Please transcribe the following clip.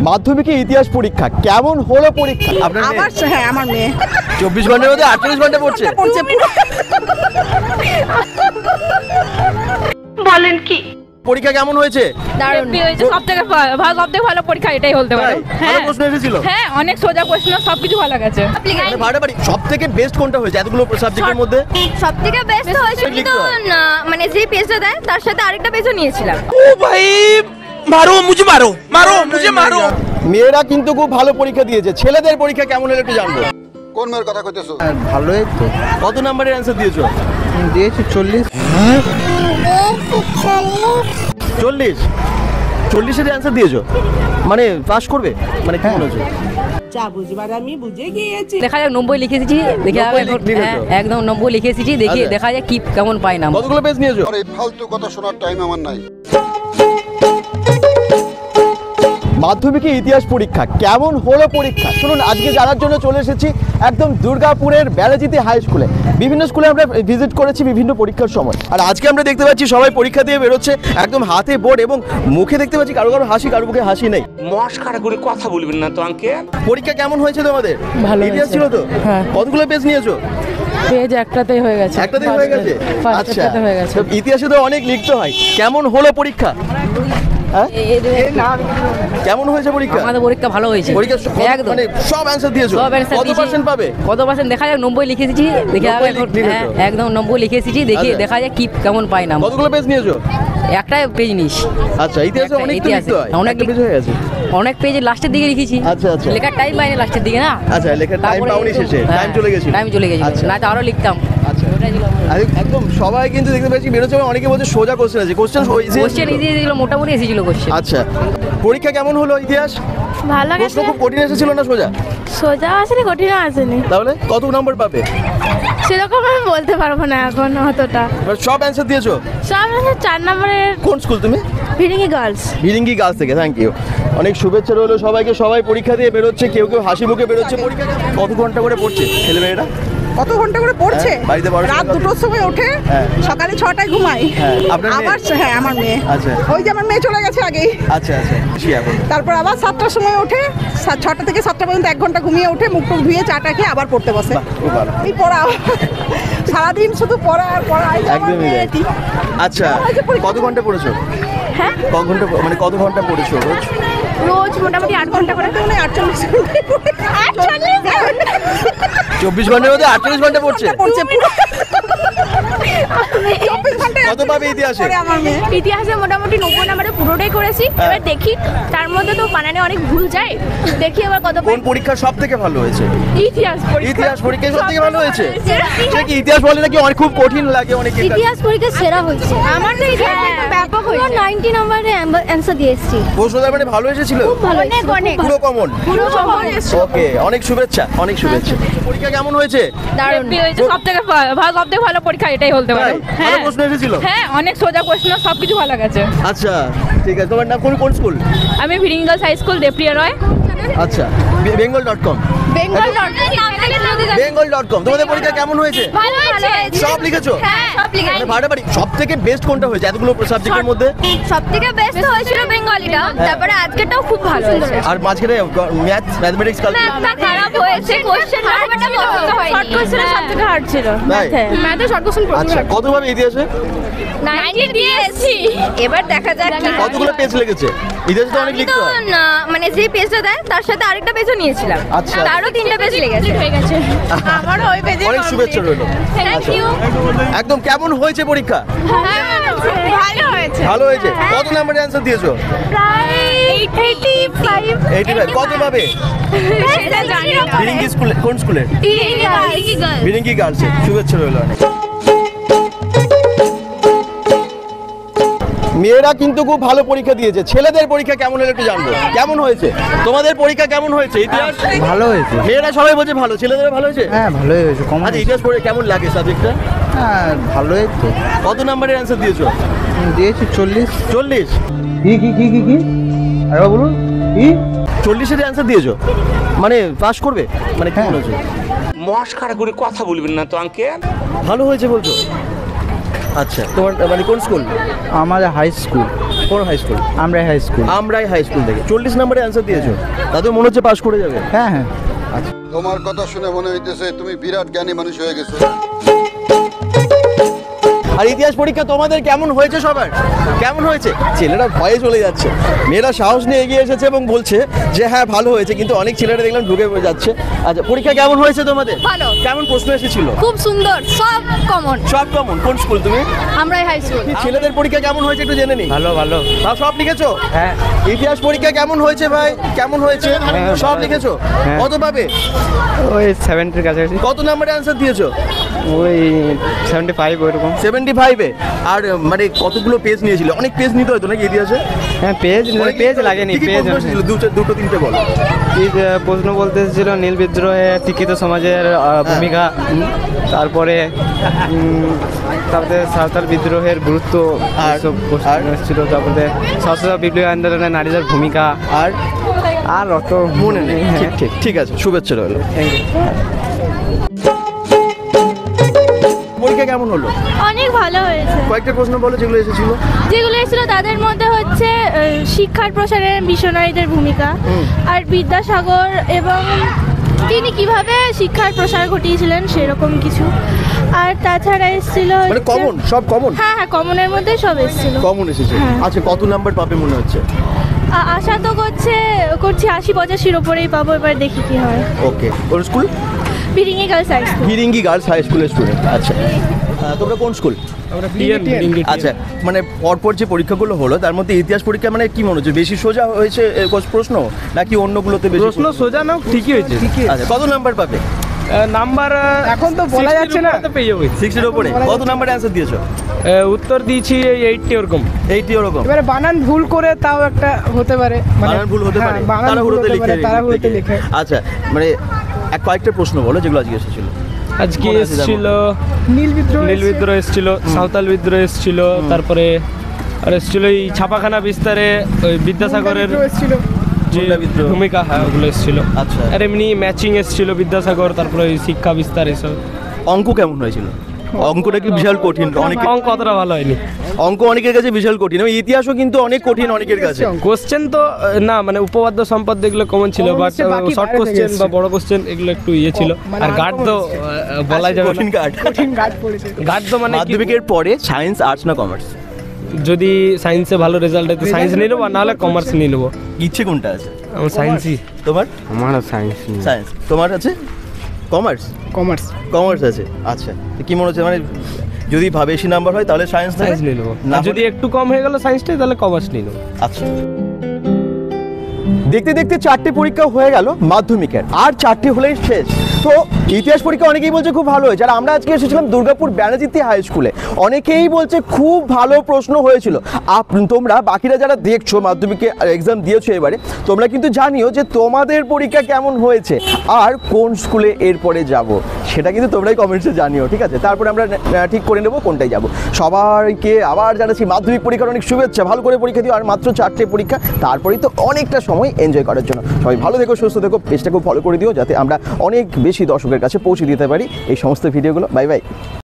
মাধ্যমিকে ইতিহাস পরীক্ষা কেমন হলো পরীক্ষা? আপনার আমার হ্যাঁ আমার মেয়ে 24 ঘন্টার মধ্যে 48 ঘন্টা পড়ছে। বলেন কি? পরীক্ষা কেমন হয়েছে? দারুণ হয়েছে, সবথেকে ভালো পরীক্ষা এটাই বলতে পারো। ভালো প্রশ্ন এসেছিল। হ্যাঁ, অনেক সোজা প্রশ্ন, সবকিছু ভালো গেছে। মানে ফাটাফাটি সবথেকে বেস্ট কোনটা হয়েছে এতগুলো সাবজেক্টের মধ্যে? সবথেকে বেস্ট হয়েছে কিন্তু মানে যে পেজটা দেয় তার সাথে আরেকটা পেজও নিয়েছিলাম। ও ভাই মারো মুঝে মারো মারো মুঝে মারো। মেয়েরা কিন্তু খুব ভালো পরীক্ষা দিয়েছে, ছেলেদের পরীক্ষা কেমন হলো একটু জানবো। কোন মেয়ের কথা কইতেছো? ভালোই তো। কত নাম্বারের অ্যানসার দিয়েছো? দিয়েছি 40। 40 অ্যানসার দিয়েছো, মানে পাস করবে, মানে কি মনে হচ্ছে? যা বুঝবার আমি বুঝে গিয়েছি। দেখা যাক 90 লিখে এসেছি, দেখে একদম 90 লিখে এসেছি, দেখি দেখা যাক কি কেমন পাই না। কতগুলো পেজ নিয়েছো? আরে ফালতু কথা শোনার টাইম আমার নাই। মাধ্যমিকে ইতিহাস পরীক্ষা কেমন হলো পরীক্ষা শুনুন আজকে জানার জন্য চলে এসেছি একদম দুর্গাপুরের ব্যারাজিতি হাই স্কুলে। বিভিন্ন স্কুলে আমরা ভিজিট করেছি বিভিন্ন পরীক্ষার সময়, আর আজকে আমরা দেখতে পাচ্ছি সবাই পরীক্ষা দিয়ে বেরোচ্ছে একদম হাতে বোর্ড এবং মুখে দেখতে পাচ্ছি কারো কারো হাসি, কারো মুখে হাসি নেই। মস্কারা করে কথা বলবেন না তো আঙ্কেল। পরীক্ষা কেমন হয়েছে তোমাদের? ভালো ইতিহাস হয়েছে। ছিল তো? হ্যাঁ। কতগুলো পেজ নিয়েছো? পেজ একটাতেই হয়ে গেছে। একটাতেই হয়ে গেছে? আচ্ছা, হয়ে গেছে। তো ইতিহাসে তো অনেক লিখতে হয়, কেমন হলো পরীক্ষা? হ্যাঁ? কেমন হয়েছে পরীক্ষা? আমাদের পরীক্ষা ভালো হয়েছে পরীক্ষা একদম মানে সব অ্যানসার দিয়েছো? সব অ্যানসার কত দিয়েছি। পার্সেন্ট পাবে? কত পার্সেন্ট দেখা যাক 90 লিখে এসেছি, দেখে 90 লিখেছো? একদম 90 লিখে এসেছি, দেখি আচ্ছা। দেখা যাক কি কেমন পাই না। কতগুলো পেজ নিয়েছো? একটা পেজ নিস। আচ্ছা, ইতিহাসে অনেক তো লিখতে হয়, অনেক একটা পেজ হয়ে গেছে। অনেক পেজে লাস্টের দিকে লিখেছি। আচ্ছা, আচ্ছা। লেখার টাইম পাইনি লাস্টের দিকে না। আচ্ছা, লেখার টাইম পাওনি শেষে, টাইম চলে গেছিল। টাইম চলে গেছিল, আচ্ছা। না তো আরো লিখতাম। আচ্ছা, একদম সবাই কিন্তু দেখতে পাচ্ছি বেরোচ্ছে, অনেকে বলছে সোজা কোশ্চেন আছে, কোশ্চেন কোশ্চেন ইজি ছিল, মোটামুটি এসেছিল কোশ্চেন। আচ্ছা, পরীক্ষা কেমন হলো ইতিহাস? ভালো প্রশ্ন খুব কঠিন এসেছিল না সোজা? সোজা আসেনি, কঠিন আসেনি, তাহলে কত নাম্বার পাবে? সেরকম আমি বলতে পারবো না এখন অতটা। এবার সব অ্যানসার দিয়েছো? সব 4 নম্বরের কোন স্কুল তুমি? ভিড়িঙ্গি গার্লস। ভিরিঙ্গি গার্লস থেকে, থ্যাংক ইউ। অনেক শুভেচ্ছা রইলো সবাইকে, সবাই পরীক্ষা দিয়ে বেরোচ্ছে, কেউ কেউ হাসি মুখে বেরোচ্ছে। পরীক্ষা কত ঘন্টা করে পড়ছে ছেলেমেয়েরা? কত ঘন্টা করে পড়ছে? হ্যাঁ, বাড়িতে পড়াশোনা রাত 2টোর সময় ওঠে, হ্যাঁ। সকালে 6টায় ঘুমায়। হ্যাঁ, আপনার মেয়ে? আবার হ্যাঁ আমার মেয়ে। আচ্ছা। ওই যে আমার মেয়ে চলে গেছে আগেই। আচ্ছা আচ্ছা, খুশি এখন? তারপর আবার 7টার সময় ওঠে, 6টা থেকে 7টা পর্যন্ত 1 ঘন্টা ঘুমিয়ে ওঠে, মুখ টুক ধুয়ে চাটা খেয়ে আবার পড়তে বসে। বাহ, খুব ভালো। এই পড়া সারাদিন শুধু পড়া আর পড়া। এই যে আমার একদমই তাই। মেয়েটি। আচ্ছা, কত ঘন্টা পড়েছো? হ্যাঁ, কত ঘন্টা মানে কত ঘন্টা পড়েছো রোজ? রোজ মোটামুটি 8 ঘন্টা করে। 48 ঘন্টা 24 ঘন্টার মধ্যে 48 ঘন্টা পড়ছে। পড়ছে পুরো। 24 ঘন্টায় কত পাবে ইতিহাসে? পড়ে আমার মেয়ে। ইতিহাসে মোটামুটি 90 নম্বরে পুরোটাই করেছি। এবার দেখি, তার মধ্যে তো বানানে অনেক ভুল যায়, দেখি এবার কত কোন পরীক্ষা সব থেকে ভালো হয়েছে? ইতিহাস ইতিহাস পরীক্ষা সব থেকে ভালো হয়েছে। সে কি ইতিহাস বলে নাকি অনেক খুব কঠিন লাগে অনেকে? ইতিহাস পরীক্ষা সেরা হয়েছে আমার তো। ইতিহাস ব্যাপক হয়েছে, 90 নম্বরে অ্যানসার দিয়েছি। প্রশ্নটা মানে ভালো এসেছিল? ভালো অনেক অনেক পুরো কমন? পুরো কমন। ওকে, অনেক শুভেচ্ছা, অনেক শুভেচ্ছা। পরীক্ষা কেমন হয়েছে? দারুণ হয়েছে, সবথেকে ভালো পরীক্ষা এটাই বলতে পারো। ভালো প্রশ্ন এসেছিল? হ্যাঁ, অনেক সোজা প্রশ্ন, সবকিছু ভালো গেছে। আচ্ছা, ঠিক আছে। তোমার নাম কোন স্কুল? আমি Viringi girls high school, Debapriya Roy. আচ্ছা, bengal.com। bengal.com। তোমাদের পরীক্ষা কেমন হয়েছে? ভালো হয়েছে। সব লিখেছো? হ্যাঁ, সব লিখেছি। মানে ফাটাফাটি সবথেকে বেস্ট কোনটা হয়েছে এতগুলো সাবজেক্টের মধ্যে? সবথেকে বেস্ট হয়েছিল বেঙ্গলিটা, তারপরে আজকেটাও খুব ভালো হয়েছে। আর মাঝখানে ম্যাথমেটিক্স ম্যাথটা খারাপ হয়েছে, কোশ্চেন নাম্বারটা পছন্দ হয়নি। শর্ট কোশ্চেন সবথেকে হার্ড ছিল ম্যাথে। শর্ট কোশ্চেন আচ্ছা, কত পাবে ইতিহাসে? 90 দিয়েছি। এবার দেখা যাক কি হয়। কতগুলো পেজ লেগেছে? ইতিহাসে তো অনেক আমি লিখতে তো হয়। মানে যে পেজটা দেয় তার সাথে আরেকটা পেজও নিয়েছিলাম। আচ্ছা। তারও 3টা পেজ লেগেছে। হয়ে গেছে আমারও ওই পেজে। অনেক শুভেচ্ছা রইলো। Thank you. একদম কেমন হয়েছে পরীক্ষা? ভালো হয়েছে। ভালো হয়েছে। কত নাম্বারের অ্যানসার দিয়েছো? প্রায় 85। 85। কত পাবে? সেটা জানি না। ভিরিঙ্গি স্কুলে, কোন স্কুলে? ভিরিঙ্গি গার্লসে। শুভেচ্ছা রইলো অনেক। মেয়েরা কিন্তু খুব ভালো পরীক্ষা দিয়েছে, ছেলেদের পরীক্ষা কেমন হলো একটু জানবো। কেমন হয়েছে তোমাদের পরীক্ষা? কেমন হয়েছে ইতিহাস? ভালো হয়েছে। মেয়েরা সবাই বলছে ভালো, ছেলেদের ভালো হয়েছে? হ্যাঁ, ভালোই হয়েছে। কমন। আচ্ছা, ইতিহাস পড়ে কেমন লাগে সাবজেক্টটা? হ্যাঁ, ভালোই তো। কত নাম্বারের অ্যানসার দিয়েছো? দিয়েছি 40। 40? কি আরে বলুন কি? 40-এর অ্যানসার দিয়েছো, মানে পাস করবে, মানে কি মনে হচ্ছে? মস্কারা করে কথা বলবেন না তো আঙ্কেল। ভালো হয়েছে বলছো? আচ্ছা, তোমার মানে কোন স্কুল? আমাদের হাই স্কুল। কোন হাই স্কুল? আমরাই হাই স্কুল। আমরাই হাই স্কুল থেকে 40 নম্বরে অ্যান্সার দিয়েছো, তাতে মনে হচ্ছে পাস করে যাবে। হ্যাঁ হ্যাঁ। তোমার কথা শুনে মনে হইতেছে তুমি বিরাট জ্ঞানী মানুষ হয়ে গেছো। আর ইতিহাস পরীক্ষা তোমাদের কেমন হয়েছে? সবার কেমন হয়েছে? ছেলেরা ভয়ে চলে যাচ্ছে, মেয়েরা সাহস নিয়ে এগিয়ে এসেছে এবং বলছে যে হ্যাঁ ভালো হয়েছে, কিন্তু অনেক ছেলেরা দেখলাম ঢুকে যাচ্ছে। আচ্ছা, পরীক্ষা কেমন হয়েছে তোমাদের? ভালো। কেমন প্রশ্ন এসেছিল? খুব সুন্দর, সব কমন। সব কেমন? কোন স্কুল তুমি? আমরাই হাই স্কুল। ছেলেদের পরীক্ষা কেমন হয়েছে একটু জেনে নিই। ভালো ভালো। সব লিখেছো? হ্যাঁ। ইতিহাস পরীক্ষা কেমন হয়েছে ভাই? কেমন হয়েছে? সব লিখেছো? হ্যাঁ। কত পাবে? ওই 70-এর কাছাকাছি। কত নম্বরে অ্যান্সার দিয়েছো? ওই 75 ওইরকম। 75-এ। আর মানে কতগুলো পেজ নিয়েছিল? অনেক পেজ নিতে হতো নাকি ইতিহাসে? হ্যাঁ পেজ লাগেনি, পেজ ছিল দুটো তিনটে বলো। প্রশ্ন বলতে এসেছিল নীল বিদ্রোহে শিক্ষিত সমাজের ভূমিকা, তারপরে সাঁওতাল বিদ্রোহের গুরুত্ব, আর সব প্রশ্ন এসেছিল। তারপরে সশস্ত্র বিপ্লবী আন্দোলনে নারীদের ভূমিকা, আর অত মনে নেই। ঠিক আছে, শুভেচ্ছা রইল। পরীক্ষা কেমন হলো? অনেক ভালো হয়েছে। কয়েকটা প্রশ্ন বলো যেগুলো এসেছিল। যেগুলো এসেছিল তাদের মধ্যে হচ্ছে শিক্ষার প্রসারে মিশনারিদের ভূমিকা, আর বিদ্যাসাগর এবং তিনি কিভাবে শিক্ষার প্রসার ঘটিয়েছিলেন সেরকম কিছু। আর তাছাড়া এসেছিল মানে কমন, সব কমন। হ্যাঁ হ্যাঁ, কমনের মধ্যে সব এসেছিল। কমন এসেছে। আচ্ছা, কত নাম্বার পাবে মনে হচ্ছে? আশা তো করছি 80-85-র ওপরেই পাবো, এবার দেখি কি হয়। ওকে। ওর school? Viringi girls high school. Viringi girls high স্কুলের স্টুডেন্ট। আচ্ছা, তোমরা কোন স্কুল? আচ্ছা, মানে পরপর যে পরীক্ষাগুলো হলো তার মধ্যে ইতিহাস পরীক্ষা মানে কি মনে হচ্ছে বেশি সোজা হয়েছে প্রশ্ন, নাকি অন্যগুলোতে বেশি প্রশ্ন সোজা না? ঠিকই হয়েছে। আচ্ছা, কত নাম্বার পাবে? নাম্বার এখন তো বলা যাচ্ছে না, পেয়ে যাবে 60-এর উপরে। কত নাম্বারে অ্যান্সার দিয়েছো? উত্তর দিয়েছি 80 ওরকম। 80 ওরকম। এবারে বানান ভুল করে তাও একটা হতে পারে, বানান ভুল হতে পারে, তাড়াহুড়োতে লিখে। আচ্ছা, মানে কয়েকটা প্রশ্ন বলো যেগুলো আজকে এসেছিল। আজকে এসেছিল নীল বিদ্রোহ এসেছিল, সাঁওতাল বিদ্রোহ এসেছিল, তারপরে আর এসেছিল এই ছাপাখানা বিস্তারে ওই বিদ্যাসাগরের যে ভূমিকা, হ্যাঁ ওগুলো এসেছিল। আচ্ছা, আর এমনি ম্যাচিং এসেছিল বিদ্যাসাগর, তারপরে ওই শিক্ষা বিস্তার এসব। অঙ্ক কেমন হয়েছিল? অঙ্কটা কি বিশাল কঠিন? অঙ্ক অতটা ভালো হয়নি। অঙ্ক অনেকের কাছে বিশাল কঠিন, এবং ইতিহাসও কিন্তু অনেক কঠিন অনেকের কাছে। কোশ্চেন তো না, মানে উপপাদ্য সম্পদ এগুলো কমন ছিল, বাট শর্ট কোশ্চেন বা বড় কোশ্চেন এগুলো একটু ইয়ে ছিল। আর গার্ড তো বলাই যাবে না, গার্ড তো মানে মাধ্যমিকের পরে সায়েন্স, আর্টস না কমার্স? যদি সায়েন্সে ভালো রেজাল্ট হয় তো সায়েন্স নিয়ে নেবো, আর নাহলে কমার্স নিয়ে নেবো। ইচ্ছে কোনটা আছে? আমার সায়েন্সই। তোমার? আমারও সায়েন্স। সায়েন্স। তোমার আছে কমার্স? কমার্স আছে। আচ্ছা, তো কি মনে হচ্ছে মানে যদি বেশি নাম্বার হয় তাহলে সায়েন্স নিয়ে নেবো, যদি একটু কম হয়ে গেল সায়েন্সটাই তাহলে কমার্স নিয়ে নেবো। আচ্ছা, দেখতে দেখতে 4টে পরীক্ষা হয়ে গেল মাধ্যমিকের, আর 4টে হলেই শেষ। তো ইতিহাস পরীক্ষা অনেকেই বলছে খুব ভালো হয়েছে, আর আমরা আজকে এসেছিলাম দুর্গাপুর ব্যানার্জিতে হাই স্কুলে। অনেকেই বলছে খুব ভালো প্রশ্ন হয়েছিল। তোমরা বাকিরা যারা দেখছো মাধ্যমিকে এক্সাম দিয়েছো এবারে, তোমরা কিন্তু জানিও যে তোমাদের পরীক্ষা কেমন হয়েছে আর কোন স্কুলে এরপরে যাব সেটা কিন্তু তোমরাই কমেন্টসে জানিও, ঠিক আছে? তারপরে আমরা ঠিক করে নেবো কোনটায় যাব। সবাইকে আবার জানাচ্ছি মাধ্যমিক পরীক্ষার অনেক শুভেচ্ছা, ভালো করে পরীক্ষা দিও। আর মাত্র 4টে পরীক্ষা, তারপরেই তো অনেকটা সময় এনজয় করার জন্য। সবাই ভালো থেকো, সুস্থ থেকো, পেজটাকেও ফলো করে দিও যাতে আমরা অনেক বেশি দর্শকের কাছে পৌঁছে দিতে পারি এই সমস্ত ভিডিওগুলো। Bye bye.